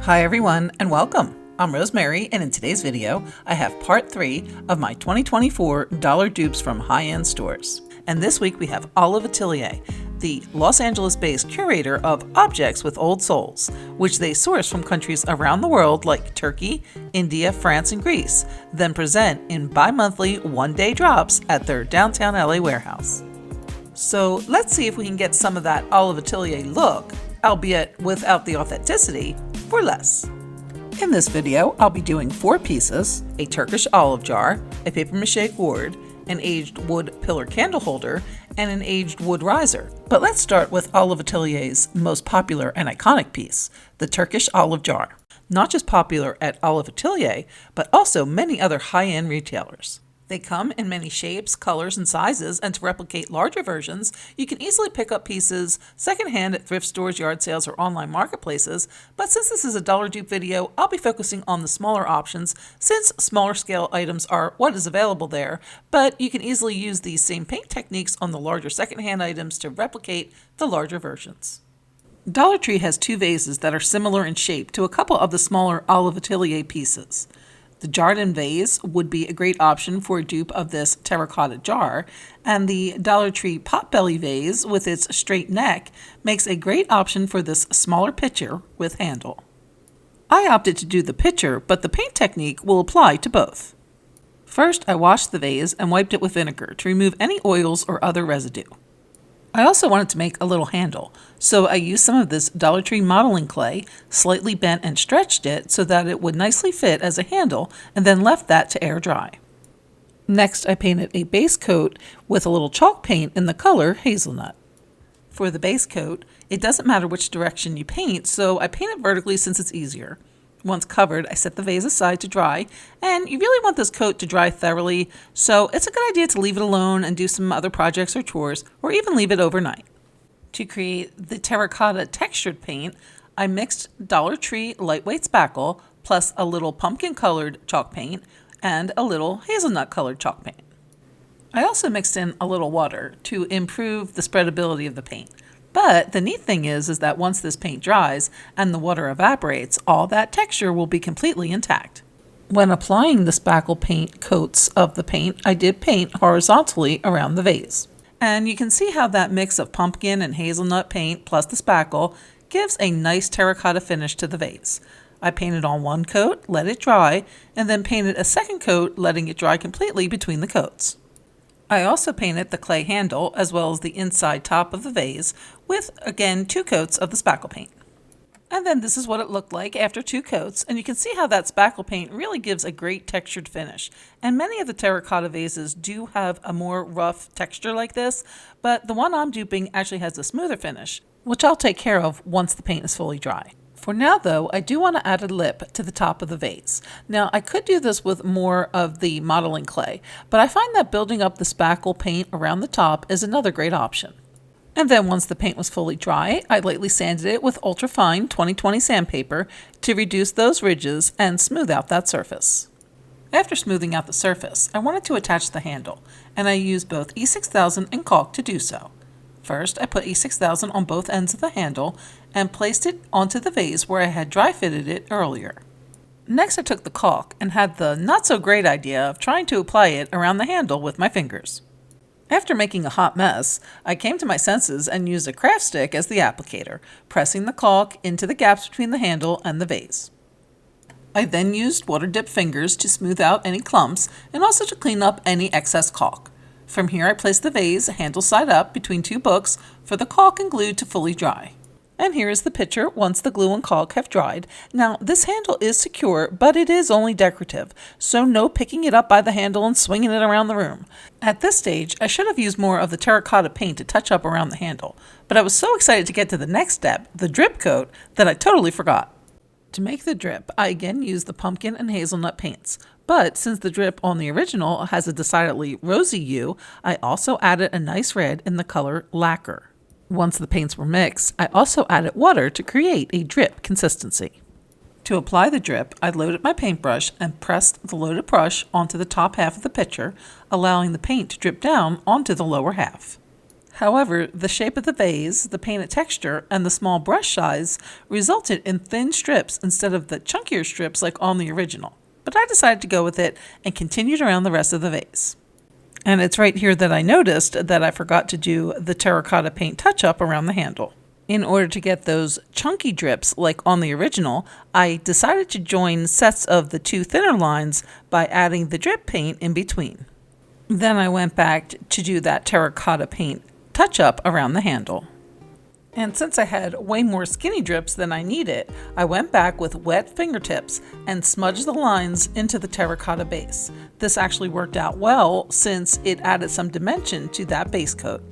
Hi everyone and welcome. I'm Rosemary and in today's video I have part 3 of my 2024 dollar dupes from high-end stores. And this week we have Olive Atelier, the Los Angeles-based curator of objects with old souls, which they source from countries around the world like Turkey, India, France, and Greece, then present in bi-monthly one-day drops at their downtown LA warehouse. So let's see if we can get some of that Olive Atelier look, albeit without the authenticity, for less. In this video, I'll be doing 4 pieces, a Turkish olive jar, a papier-mâché gourd, an aged wood pillar candle holder, and an aged wood riser. But let's start with Olive Atelier's most popular and iconic piece, the Turkish olive jar. Not just popular at Olive Atelier, but also many other high-end retailers. They come in many shapes, colors, and sizes, and to replicate larger versions, you can easily pick up pieces secondhand at thrift stores, yard sales, or online marketplaces. But since this is a dollar dupe video, I'll be focusing on the smaller options since smaller scale items are what is available there, but you can easily use these same paint techniques on the larger secondhand items to replicate the larger versions. Dollar Tree has 2 vases that are similar in shape to a couple of the smaller Olive Atelier pieces. The jarred-in vase would be a great option for a dupe of this terracotta jar, and the Dollar Tree potbelly vase with its straight neck makes a great option for this smaller pitcher with handle. I opted to do the pitcher, but the paint technique will apply to both. First, I washed the vase and wiped it with vinegar to remove any oils or other residue. I also wanted to make a little handle, so I used some of this Dollar Tree modeling clay, slightly bent and stretched it so that it would nicely fit as a handle, and then left that to air dry. Next, I painted a base coat with a little chalk paint in the color hazelnut. For the base coat, it doesn't matter which direction you paint, so I paint it vertically since it's easier. Once covered, I set the vase aside to dry, and you really want this coat to dry thoroughly, so it's a good idea to leave it alone and do some other projects or chores, or even leave it overnight. To create the terracotta textured paint, I mixed Dollar Tree lightweight spackle plus a little pumpkin colored chalk paint and a little hazelnut colored chalk paint. I also mixed in a little water to improve the spreadability of the paint. But the neat thing is that once this paint dries and the water evaporates, all that texture will be completely intact. When applying the spackle paint coats of the paint, I did paint horizontally around the vase. And you can see how that mix of pumpkin and hazelnut paint plus the spackle gives a nice terracotta finish to the vase. I painted on one coat, let it dry, and then painted a second coat, letting it dry completely between the coats. I also painted the clay handle as well as the inside top of the vase with, again, 2 coats of the spackle paint. And then this is what it looked like after 2 coats, and you can see how that spackle paint really gives a great textured finish. And many of the terracotta vases do have a more rough texture like this, but the one I'm duping actually has a smoother finish, which I'll take care of once the paint is fully dry. For now though, I do want to add a lip to the top of the vase. Now I could do this with more of the modeling clay, but I find that building up the spackle paint around the top is another great option. And then once the paint was fully dry, I lightly sanded it with ultra-fine 2020 sandpaper to reduce those ridges and smooth out that surface. After smoothing out the surface, I wanted to attach the handle, and I used both E6000 and caulk to do so. First, I put E6000 on both ends of the handle and placed it onto the vase where I had dry fitted it earlier. Next, I took the caulk and had the not so great idea of trying to apply it around the handle with my fingers. After making a hot mess, I came to my senses and used a craft stick as the applicator, pressing the caulk into the gaps between the handle and the vase. I then used water-dipped fingers to smooth out any clumps and also to clean up any excess caulk. From here, I placed the vase handle side up between 2 books for the caulk and glue to fully dry. And here is the picture once the glue and caulk have dried. Now, this handle is secure, but it is only decorative, so no picking it up by the handle and swinging it around the room. At this stage, I should have used more of the terracotta paint to touch up around the handle, but I was so excited to get to the next step, the drip coat, that I totally forgot. To make the drip, I again used the pumpkin and hazelnut paints. But since the drip on the original has a decidedly rosy hue, I also added a nice red in the color lacquer. Once the paints were mixed, I also added water to create a drip consistency. To apply the drip, I loaded my paintbrush and pressed the loaded brush onto the top half of the pitcher, allowing the paint to drip down onto the lower half. However, the shape of the vase, the painted texture, and the small brush size resulted in thin strips instead of the chunkier strips like on the original. But I decided to go with it and continued around the rest of the vase. And it's right here that I noticed that I forgot to do the terracotta paint touch-up around the handle. In order to get those chunky drips like on the original, I decided to join sets of the two thinner lines by adding the drip paint in between. Then I went back to do that terracotta paint touch-up around the handle. And since I had way more skinny drips than I needed, I went back with wet fingertips and smudged the lines into the terracotta base. This actually worked out well since it added some dimension to that base coat.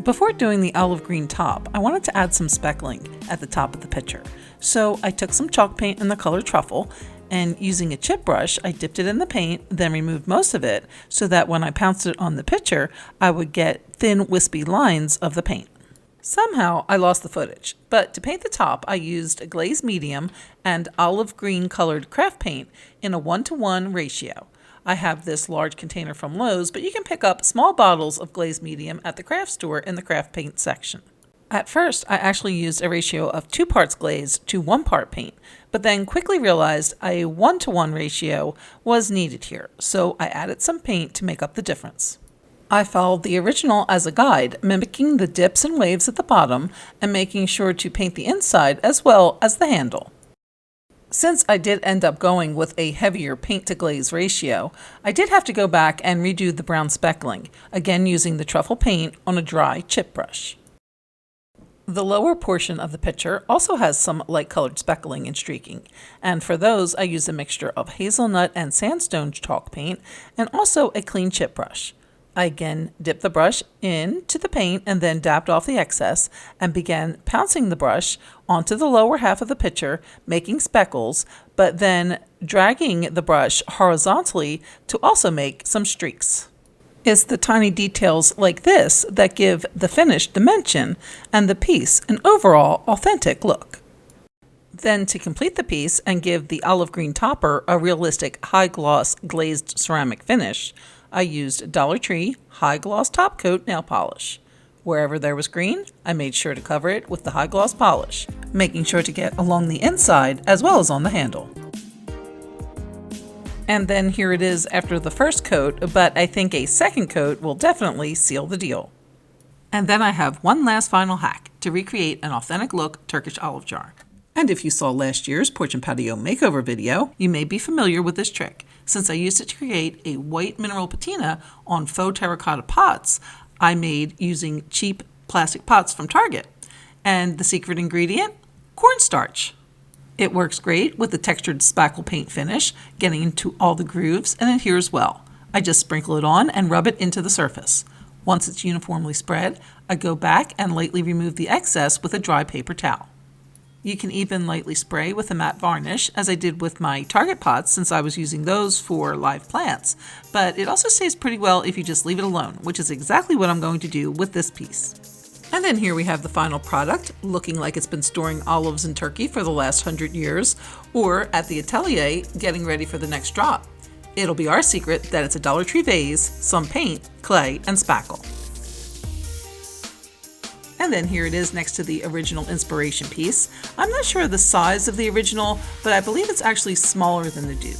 Before doing the olive green top, I wanted to add some speckling at the top of the picture. So I took some chalk paint in the color truffle, and using a chip brush, I dipped it in the paint, then removed most of it so that when I pounced it on the picture, I would get thin, wispy lines of the paint. Somehow I lost the footage, but to paint the top, I used a glazed medium and olive green colored craft paint in a 1-to-1 ratio. I have this large container from Lowe's, but you can pick up small bottles of glazed medium at the craft store in the craft paint section. At first, I actually used a ratio of 2 parts glaze to 1 part paint, but then quickly realized a 1-to-1 ratio was needed here, so I added some paint to make up the difference. I followed the original as a guide, mimicking the dips and waves at the bottom and making sure to paint the inside as well as the handle. Since I did end up going with a heavier paint to glaze ratio, I did have to go back and redo the brown speckling, again using the truffle paint on a dry chip brush. The lower portion of the picture also has some light colored speckling and streaking, and for those I used a mixture of hazelnut and sandstone chalk paint and also a clean chip brush. I again dipped the brush into the paint and then dabbed off the excess and began pouncing the brush onto the lower half of the picture, making speckles, but then dragging the brush horizontally to also make some streaks. It's the tiny details like this that give the finish dimension and the piece an overall authentic look. Then to complete the piece and give the olive green topper a realistic high gloss glazed ceramic finish, I used Dollar Tree High Gloss Top Coat nail polish. Wherever there was green, I made sure to cover it with the high gloss polish, making sure to get along the inside as well as on the handle. And then here it is after the first coat, but I think a second coat will definitely seal the deal. And then I have one last final hack to recreate an authentic look Turkish olive jar. And if you saw last year's porch and patio makeover video, you may be familiar with this trick. Since I used it to create a white mineral patina on faux terracotta pots, I made using cheap plastic pots from Target. And the secret ingredient? Cornstarch. It works great with the textured spackle paint finish, getting into all the grooves and adheres well. I just sprinkle it on and rub it into the surface. Once it's uniformly spread, I go back and lightly remove the excess with a dry paper towel. You can even lightly spray with a matte varnish, as I did with my Target pots since I was using those for live plants, but it also stays pretty well if you just leave it alone, which is exactly what I'm going to do with this piece. And then here we have the final product, looking like it's been storing olives in Turkey for the last 100 years, or at the atelier getting ready for the next drop. It'll be our secret that it's a Dollar Tree vase, some paint, clay, and spackle. And then here it is next to the original inspiration piece. I'm not sure of the size of the original, but I believe it's actually smaller than the dupe.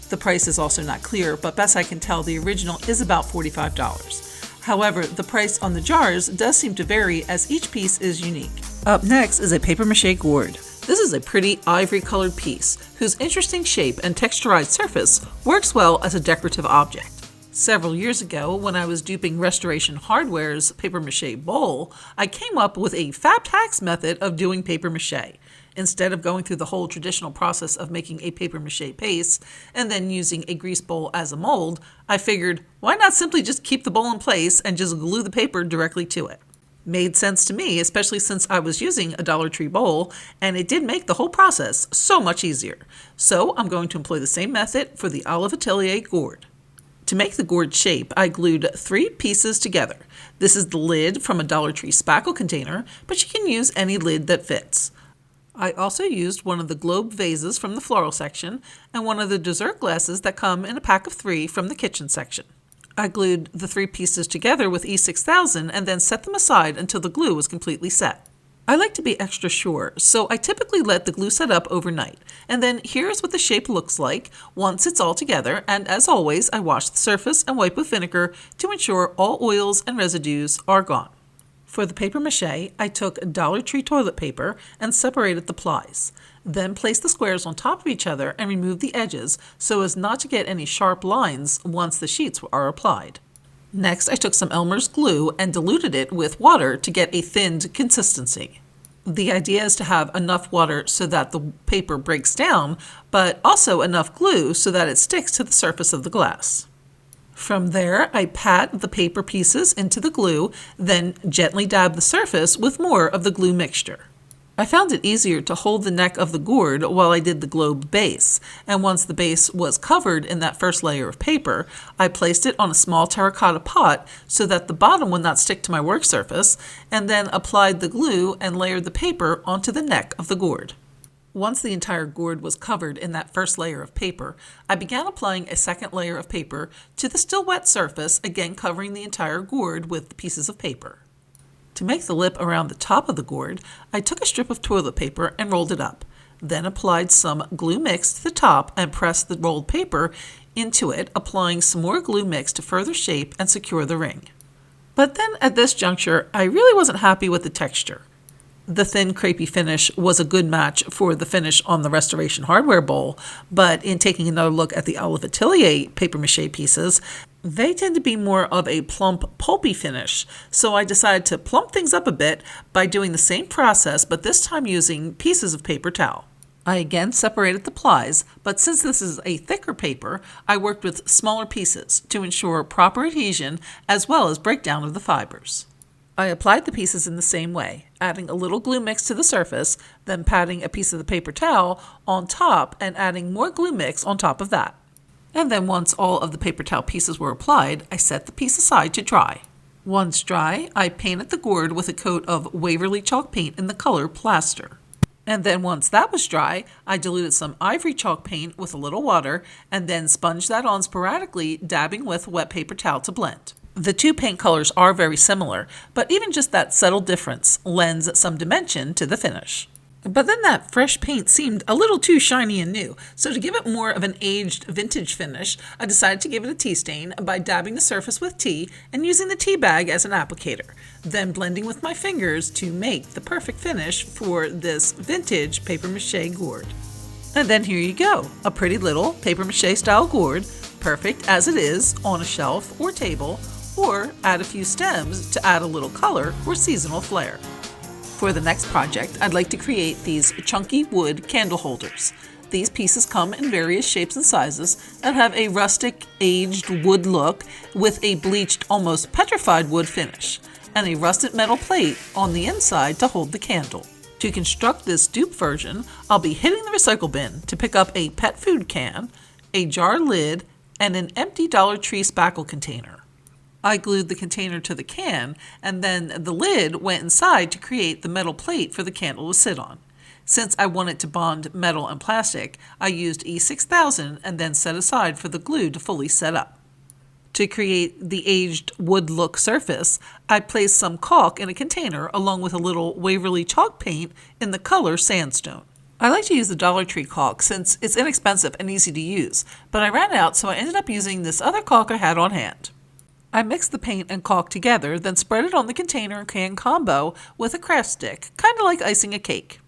The price is also not clear, but best I can tell the original is about $45. However, the price on the jars does seem to vary as each piece is unique. Up next is a papier-mâché gourd. This is a pretty ivory-colored piece whose interesting shape and texturized surface works well as a decorative object. Several years ago, when I was duping Restoration Hardware's papier-mâché bowl, I came up with a fab tax method of doing papier-mâché. Instead of going through the whole traditional process of making a papier-mâché paste and then using a grease bowl as a mold, I figured, why not simply just keep the bowl in place and just glue the paper directly to it? Made sense to me, especially since I was using a Dollar Tree bowl, and it did make the whole process so much easier. So I'm going to employ the same method for the Olive Atelier gourd. To make the gourd shape, I glued 3 pieces together. This is the lid from a Dollar Tree spackle container, but you can use any lid that fits. I also used one of the globe vases from the floral section and one of the dessert glasses that come in a pack of 3 from the kitchen section. I glued the 3 pieces together with E6000 and then set them aside until the glue was completely set. I like to be extra sure, so I typically let the glue set up overnight. And then here's what the shape looks like once it's all together, and as always, I wash the surface and wipe with vinegar to ensure all oils and residues are gone. For the papier-mâché, I took Dollar Tree toilet paper and separated the plies. Then placed the squares on top of each other and removed the edges so as not to get any sharp lines once the sheets are applied. Next, I took some Elmer's glue and diluted it with water to get a thinned consistency. The idea is to have enough water so that the paper breaks down, but also enough glue so that it sticks to the surface of the glass. From there, I pat the paper pieces into the glue, then gently dab the surface with more of the glue mixture. I found it easier to hold the neck of the gourd while I did the globe base, and once the base was covered in that first layer of paper, I placed it on a small terracotta pot so that the bottom would not stick to my work surface, and then applied the glue and layered the paper onto the neck of the gourd. Once the entire gourd was covered in that first layer of paper, I began applying a second layer of paper to the still wet surface, again covering the entire gourd with the pieces of paper. To make the lip around the top of the gourd, I took a strip of toilet paper and rolled it up, then applied some glue mix to the top and pressed the rolled paper into it, applying some more glue mix to further shape and secure the ring. But then at this juncture, I really wasn't happy with the texture. The thin crepey finish was a good match for the finish on the Restoration Hardware bowl, but in taking another look at the Olive Atelier papier-mâché pieces, they tend to be more of a plump, pulpy finish, so I decided to plump things up a bit by doing the same process, but this time using pieces of paper towel. I again separated the plies, but since this is a thicker paper, I worked with smaller pieces to ensure proper adhesion as well as breakdown of the fibers. I applied the pieces in the same way, adding a little glue mix to the surface, then patting a piece of the paper towel on top and adding more glue mix on top of that. And then once all of the paper towel pieces were applied, I set the piece aside to dry. Once dry, I painted the gourd with a coat of Waverly chalk paint in the color Plaster. And then once that was dry, I diluted some ivory chalk paint with a little water and then sponged that on sporadically, dabbing with wet paper towel to blend. The two paint colors are very similar, but even just that subtle difference lends some dimension to the finish. But then that fresh paint seemed a little too shiny and new, so to give it more of an aged vintage finish, I decided to give it a tea stain by dabbing the surface with tea and using the tea bag as an applicator, then blending with my fingers to make the perfect finish for this vintage papier-mâché gourd. And then here you go, a pretty little papier-mâché style gourd, perfect as it is on a shelf or table, or add a few stems to add a little color or seasonal flair. For the next project, I'd like to create these chunky wood candle holders. These pieces come in various shapes and sizes and have a rustic, aged wood look with a bleached, almost petrified wood finish, and a rusted metal plate on the inside to hold the candle. To construct this dupe version, I'll be hitting the recycle bin to pick up a pet food can, a jar lid, and an empty Dollar Tree spackle container. I glued the container to the can, and then the lid went inside to create the metal plate for the candle to sit on. Since I wanted to bond metal and plastic, I used E6000 and then set aside for the glue to fully set up. To create the aged wood look surface, I placed some caulk in a container along with a little Waverly chalk paint in the color sandstone. I like to use the Dollar Tree caulk since it's inexpensive and easy to use, but I ran out, so I ended up using this other caulk I had on hand. I mixed the paint and caulk together, then spread it on the container and can combo with a craft stick, kind of like icing a cake.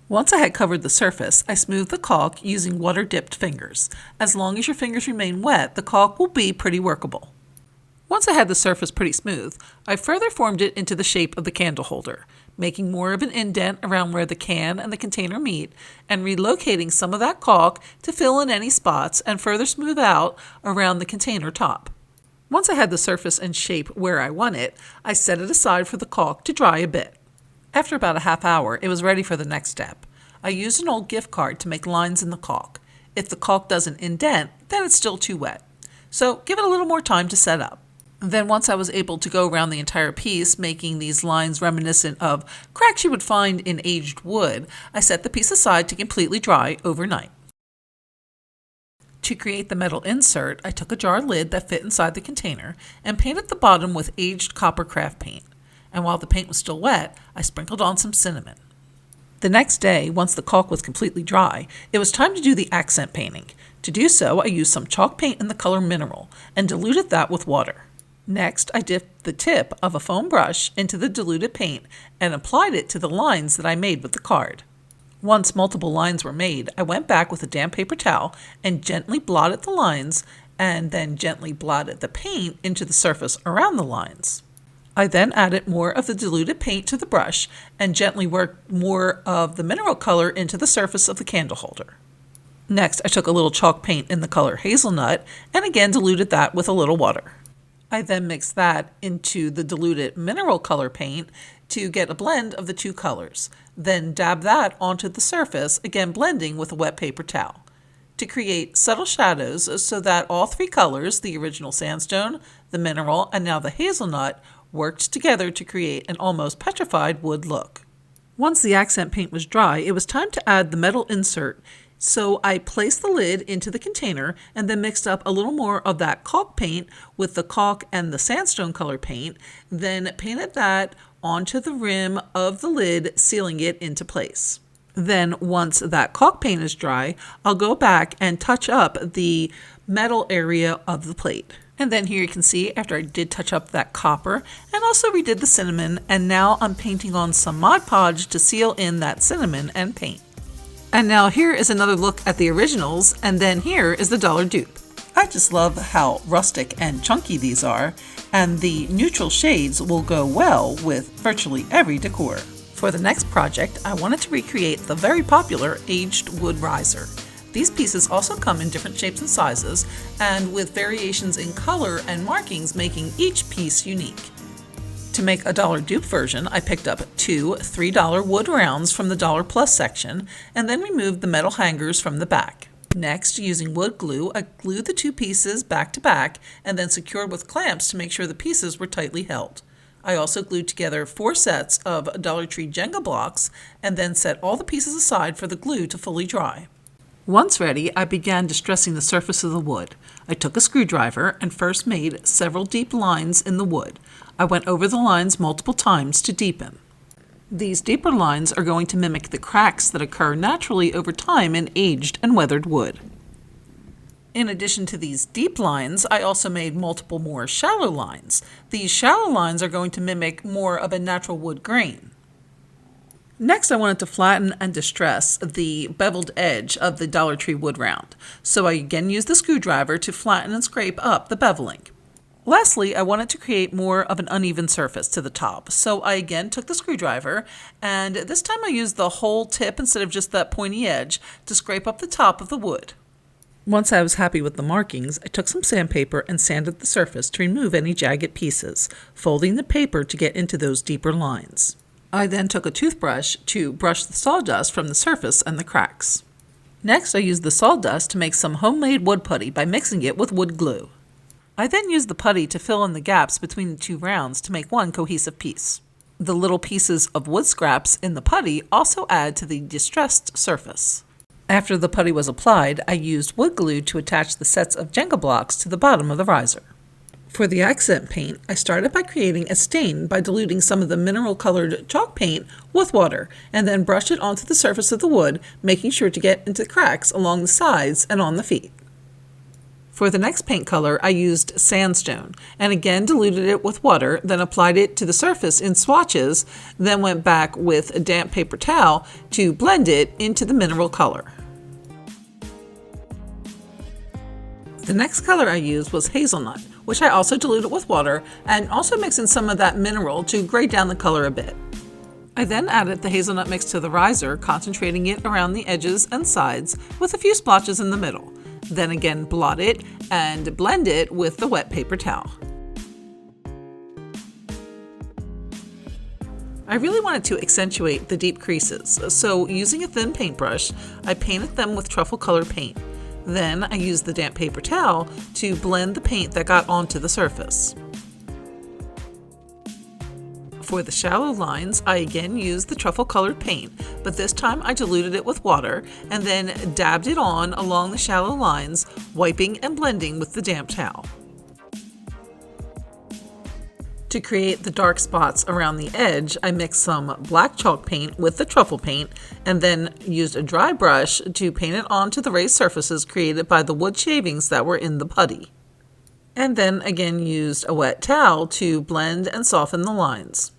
Once I had covered the surface, I smoothed the caulk using water-dipped fingers. As long as your fingers remain wet, the caulk will be pretty workable. Once I had the surface pretty smooth, I further formed it into the shape of the candle holder, making more of an indent around where the can and the container meet, and relocating some of that caulk to fill in any spots and further smooth out around the container top. Once I had the surface and shape where I want it, I set it aside for the caulk to dry a bit. After about a half hour, it was ready for the next step. I used an old gift card to make lines in the caulk. If the caulk doesn't indent, then it's still too wet. So give it a little more time to set up. Then once I was able to go around the entire piece, making these lines reminiscent of cracks you would find in aged wood, I set the piece aside to completely dry overnight. To create the metal insert, I took a jar lid that fit inside the container and painted the bottom with aged copper craft paint. And while the paint was still wet, I sprinkled on some cinnamon. The next day, once the caulk was completely dry, it was time to do the accent painting. To do so, I used some chalk paint in the color Mineral and diluted that with water. Next, I dipped the tip of a foam brush into the diluted paint and applied it to the lines that I made with the card. Once multiple lines were made, I went back with a damp paper towel and gently blotted the lines and then gently blotted the paint into the surface around the lines. I then added more of the diluted paint to the brush and gently worked more of the mineral color into the surface of the candle holder. Next, I took a little chalk paint in the color Hazelnut and again diluted that with a little water. I then mixed that into the diluted mineral color paint to get a blend of the two colors. Then dab that onto the surface, again blending with a wet paper towel, to create subtle shadows so that all three colors, the original sandstone, the mineral, and now the hazelnut, worked together to create an almost petrified wood look. Once the accent paint was dry, it was time to add the metal insert. So I placed the lid into the container and then mixed up a little more of that caulk paint with the caulk and the sandstone color paint, then painted that onto the rim of the lid, sealing it into place. Then once that caulk paint is dry, I'll go back and touch up the metal area of the plate. And then here you can see after I did touch up that copper and also redid the cinnamon, and now I'm painting on some Mod Podge to seal in that cinnamon and paint. And now here is another look at the originals, and then here is the Dollar dupe. I just love how rustic and chunky these are, and the neutral shades will go well with virtually every decor. For the next project, I wanted to recreate the very popular aged wood riser. These pieces also come in different shapes and sizes, and with variations in color and markings making each piece unique. To make a Dollar dupe version, I picked up two $3 wood rounds from the Dollar Plus section and then removed the metal hangers from the back. Next, using wood glue, I glued the two pieces back to back and then secured with clamps to make sure the pieces were tightly held. I also glued together 4 sets of Dollar Tree Jenga blocks and then set all the pieces aside for the glue to fully dry. Once ready, I began distressing the surface of the wood. I took a screwdriver and first made several deep lines in the wood. I went over the lines multiple times to deepen. These deeper lines are going to mimic the cracks that occur naturally over time in aged and weathered wood. In addition to these deep lines, I also made multiple more shallow lines. These shallow lines are going to mimic more of a natural wood grain. Next, I wanted to flatten and distress the beveled edge of the Dollar Tree wood round. So I again used the screwdriver to flatten and scrape up the beveling. Lastly, I wanted to create more of an uneven surface to the top. So I again took the screwdriver, and this time I used the whole tip instead of just that pointy edge to scrape up the top of the wood. Once I was happy with the markings, I took some sandpaper and sanded the surface to remove any jagged pieces, folding the paper to get into those deeper lines. I then took a toothbrush to brush the sawdust from the surface and the cracks. Next, I used the sawdust to make some homemade wood putty by mixing it with wood glue. I then used the putty to fill in the gaps between the two rounds to make one cohesive piece. The little pieces of wood scraps in the putty also add to the distressed surface. After the putty was applied, I used wood glue to attach the sets of Jenga blocks to the bottom of the riser. For the accent paint, I started by creating a stain by diluting some of the mineral-colored chalk paint with water, and then brushed it onto the surface of the wood, making sure to get into cracks along the sides and on the feet. For the next paint color, I used sandstone, and again diluted it with water, then applied it to the surface in swatches, then went back with a damp paper towel to blend it into the mineral color. The next color I used was hazelnut, which I also diluted with water and also mixed in some of that mineral to gray down the color a bit. I then added the hazelnut mix to the riser, concentrating it around the edges and sides with a few splotches in the middle. Then again blot it and blend it with the wet paper towel. I really wanted to accentuate the deep creases, so using a thin paintbrush, I painted them with truffle color paint. Then I used the damp paper towel to blend the paint that got onto the surface. For the shallow lines, I again used the truffle colored paint, but this time I diluted it with water and then dabbed it on along the shallow lines, wiping and blending with the damp towel. To create the dark spots around the edge, I mixed some black chalk paint with the truffle paint and then used a dry brush to paint it onto the raised surfaces created by the wood shavings that were in the putty. And then again used a wet towel to blend and soften the lines.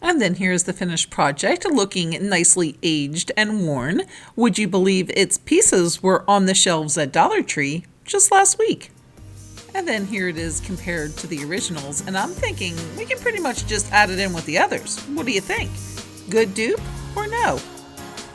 And then here's the finished project, looking nicely aged and worn. Would you believe its pieces were on the shelves at Dollar Tree just last week? And then here it is compared to the originals, and I'm thinking we can pretty much just add it in with the others. What do you think? Good dupe or no?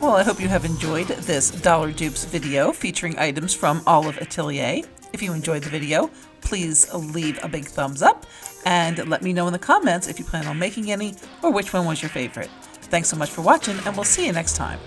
Well, I hope you have enjoyed this Dollar Dupes video featuring items from all of Atelier. If you enjoyed the video, please leave a big thumbs up and let me know in the comments if you plan on making any or which one was your favorite. Thanks so much for watching, and we'll see you next time.